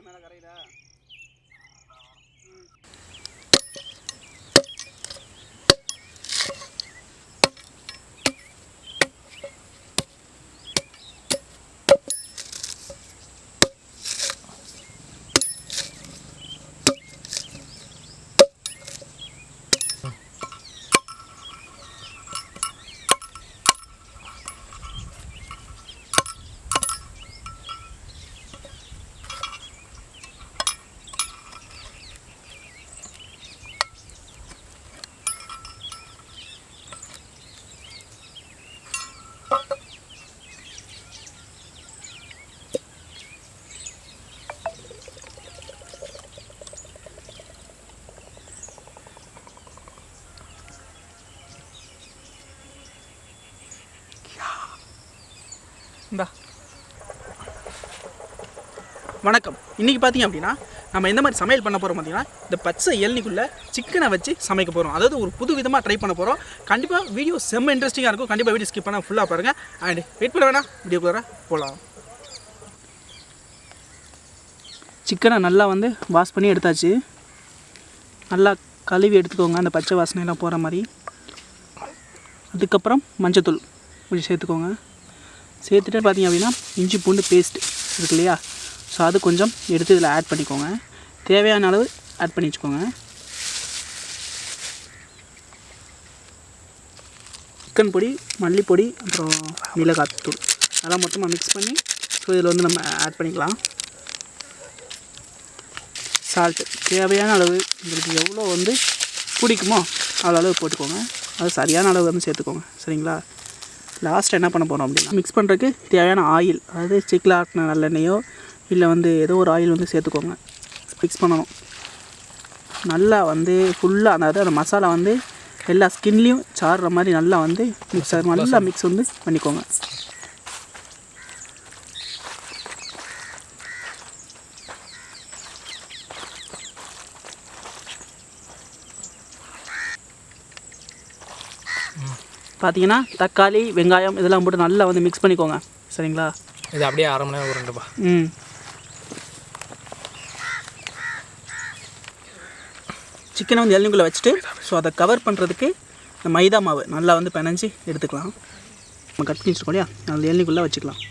மேலே கரையில வணக்கம். இன்றைக்கி பார்த்தீங்க அப்படின்னா நம்ம எந்த மாதிரி சமையல் பண்ண போகிறோம் பார்த்தீங்கன்னா, இந்த பச்சை இளநிக்குள்ளே சிக்கனை வச்சு சமைக்க போகிறோம். அதாவது ஒரு புது விதமாக ட்ரை பண்ண போகிறோம். கண்டிப்பாக வீடியோ செம்ம இன்ட்ரெஸ்டிங்காக இருக்கும். கண்டிப்பாக வீடியோ ஸ்கிப் பண்ணால் ஃபுல்லாக பாருங்கள். அண்ட் வெயிட் பண்ண வேணாம், வீடியோக்குள்ளே போகலாம். சிக்கனை நல்லா வாஷ் பண்ணி எடுத்தாச்சு. நல்லா கழுவி எடுத்துக்கோங்க, அந்த பச்சை வாசனையெல்லாம் போகிற மாதிரி. அதுக்கப்புறம் மஞ்சத்தூள் கொஞ்சம் சேர்த்துக்கோங்க. சேர்த்துட்டு பார்த்தீங்க அப்படின்னா இஞ்சி பூண்டு பேஸ்ட் இருக்கு இல்லையா, ஸோ அது கொஞ்சம் எடுத்து இதில் ஆட் பண்ணிக்கோங்க. தேவையான அளவு ஆட் பண்ணி வச்சுக்கோங்க. சிக்கன் பொடி, மல்லிப்பொடி, அப்புறம் மிளகாத்தூள் அதெல்லாம் மொத்தமாக மிக்ஸ் பண்ணி ஸோ இதில் நம்ம ஆட் பண்ணிக்கலாம். சால்ட்டு தேவையான அளவு உங்களுக்கு எவ்வளோ பிடிக்குமோ அவ்வளோ அளவு போட்டுக்கோங்க. அது சரியான அளவு சேர்த்துக்கோங்க. சரிங்களா? லாஸ்ட் என்ன பண்ண போகிறோம் அப்படின்னா, மிக்ஸ் பண்ணுறதுக்கு தேவையான ஆயில், அதாவது செக்கில் ஆட்டின நல்லெண்ணெயோ இல்லை ஏதோ ஒரு ஆயில் சேர்த்துக்கோங்க. மிக்ஸ் பண்ணணும் நல்லா. ஃபுல்லாக அதாவது அந்த மசாலா எல்லா ஸ்கின்லேயும் சாடுற மாதிரி நல்லா மிக்ஸ் நல்லா மிக்ஸ் பண்ணிக்கோங்க. பார்த்தீங்கன்னா தக்காளி, வெங்காயம் இதெல்லாம் போட்டு நல்லா மிக்ஸ் பண்ணிக்கோங்க. சரிங்களா? இது அப்படியே அரை மணி நேரம் உருண்டுப்பா. சிக்கனை இளநிக்குள்ளே வச்சுட்டு ஸோ அதை கவர் பண்ணுறதுக்கு இந்த மைதா மாவு நல்லா பிணைஞ்சி எடுத்துக்கலாம். நம்ம கட் பண்ணி வச்சுருக்கோம் இல்லையா, அந்த இளநிக்குள்ளே வச்சுக்கலாம்.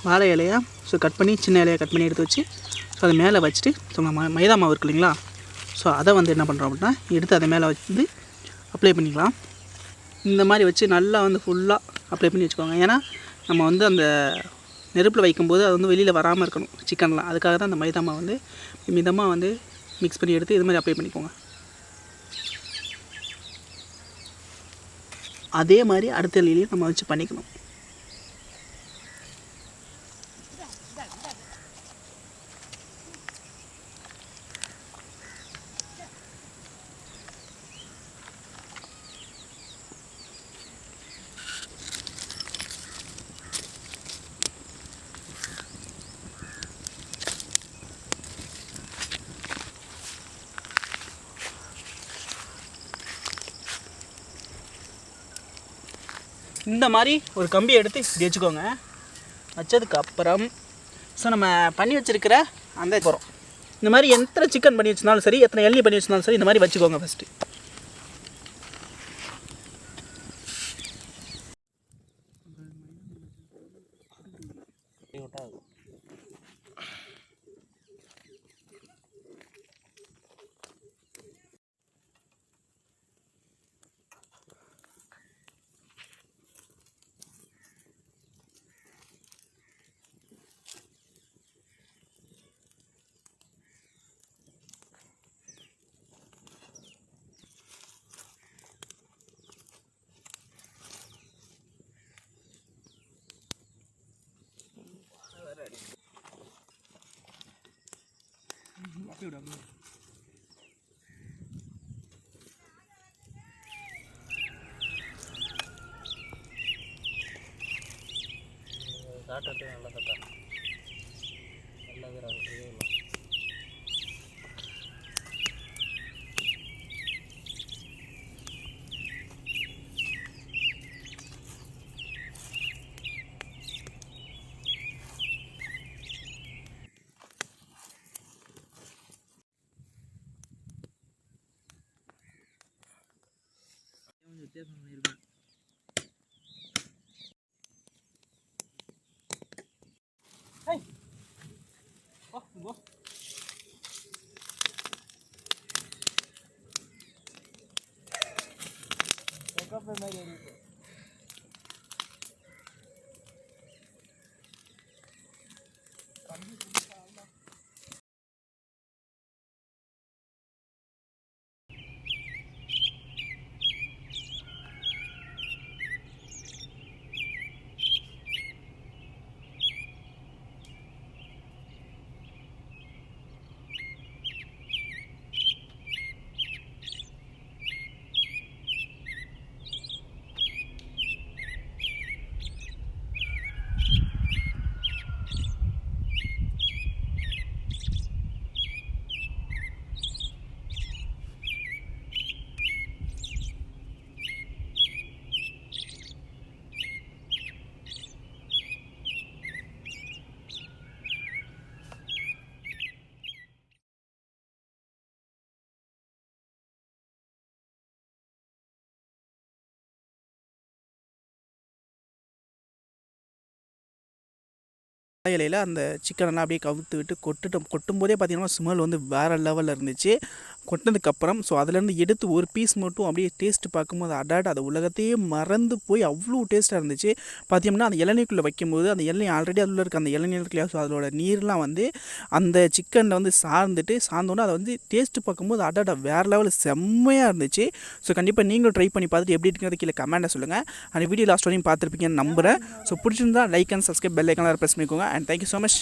வாழை இலையா ஸோ கட் பண்ணி சின்ன இலையாக கட் பண்ணி எடுத்து வச்சு ஸோ அது மேலே வச்சுட்டு ஸோ நம்ம மைதா மாவு இருக்கு இல்லைங்களா, ஸோ அதை என்ன பண்ணுறோம் அப்படின்னா எடுத்து அதை மேலே அப்ளை பண்ணிக்கலாம். இந்த மாதிரி வச்சு நல்லா ஃபுல்லாக அப்ளை பண்ணி வச்சுக்கோங்க. ஏன்னா நம்ம அந்த நெருப்பில் வைக்கும்போது அது வெளியில் வராமல் இருக்கணும் சிக்கன்லாம். அதுக்காக தான் அந்த மைதா மாவு மிதமாக மிக்ஸ் பண்ணி எடுத்து இது மாதிரி அப்ளை பண்ணிக்கோங்க. அதே மாதிரி அடுத்த இலையிலையும் நம்ம வச்சு பண்ணிக்கணும். இந்த மாதிரி ஒரு கம்பி எடுத்து இப்படி வச்சுக்கோங்க. வச்சதுக்கப்புறம் ஸோ நம்ம பண்ணி வச்சுருக்கிற அந்த போகிறோம். இந்த மாதிரி எத்தனை சிக்கன் பண்ணி வச்சுருந்தாலும் சரி, எத்தனை இளநீ பண்ணி வச்சுருந்தாலும் சரி, இந்த மாதிரி வச்சுக்கோங்க ஃபஸ்ட்டு. அப்படியே விடாம காட்டு நல்லா கட்டா நல்லா வித்தியாசம் பண்ணியிருக்கேன். இலையில் அந்த சிக்கனெல்லாம் அப்படியே கவுத்து விட்டு கொட்டும்போதே பார்த்தீங்கன்னா ஸ்மெல் வந்து வேறு லெவலில் இருந்துச்சு. கொட்டினதுக்கப்புறம் ஸோ அதுலேருந்து எடுத்து ஒரு பீஸ் மட்டும் அப்படியே டேஸ்ட்டு பார்க்கும்போது அதை உலகத்தையே மறந்து போய் அவ்வளோ டேஸ்ட்டாக இருந்துச்சு. பார்த்தீங்கன்னா அந்த இளநீருக்குள்ளே வைக்கும்போது அந்த இளநீர் ஆல்ரெடி அதில் இருக்க அந்த இளநீர் இல்லையா, ஸோ அதோட நீர்லாம் வந்து அந்த சிக்கனில் வந்து சார்ந்தோன்னே அதை வந்து டேஸ்ட்டு பார்க்கும்போது வேறு லெவலில் செம்மையாக இருந்துச்சு. ஸோ கண்டிப்பாக நீங்களும் ட்ரை பண்ணி பார்த்துட்டு எப்படி இருக்குங்கிறது கீழே கமெண்ட்டை சொல்லுங்கள். அந்த வீடியோ லாஸ்ட் வரையும் பார்த்துருப்பீங்கன்னு நம்புகிறேன். ஸோ பிடிச்சிருந்தா லைக் அண்ட் சப்ஸ்கிரைப் பெல் ஐக்கான ப்ரெஸ் பண்ணிக்கோங்க. And thank you so much.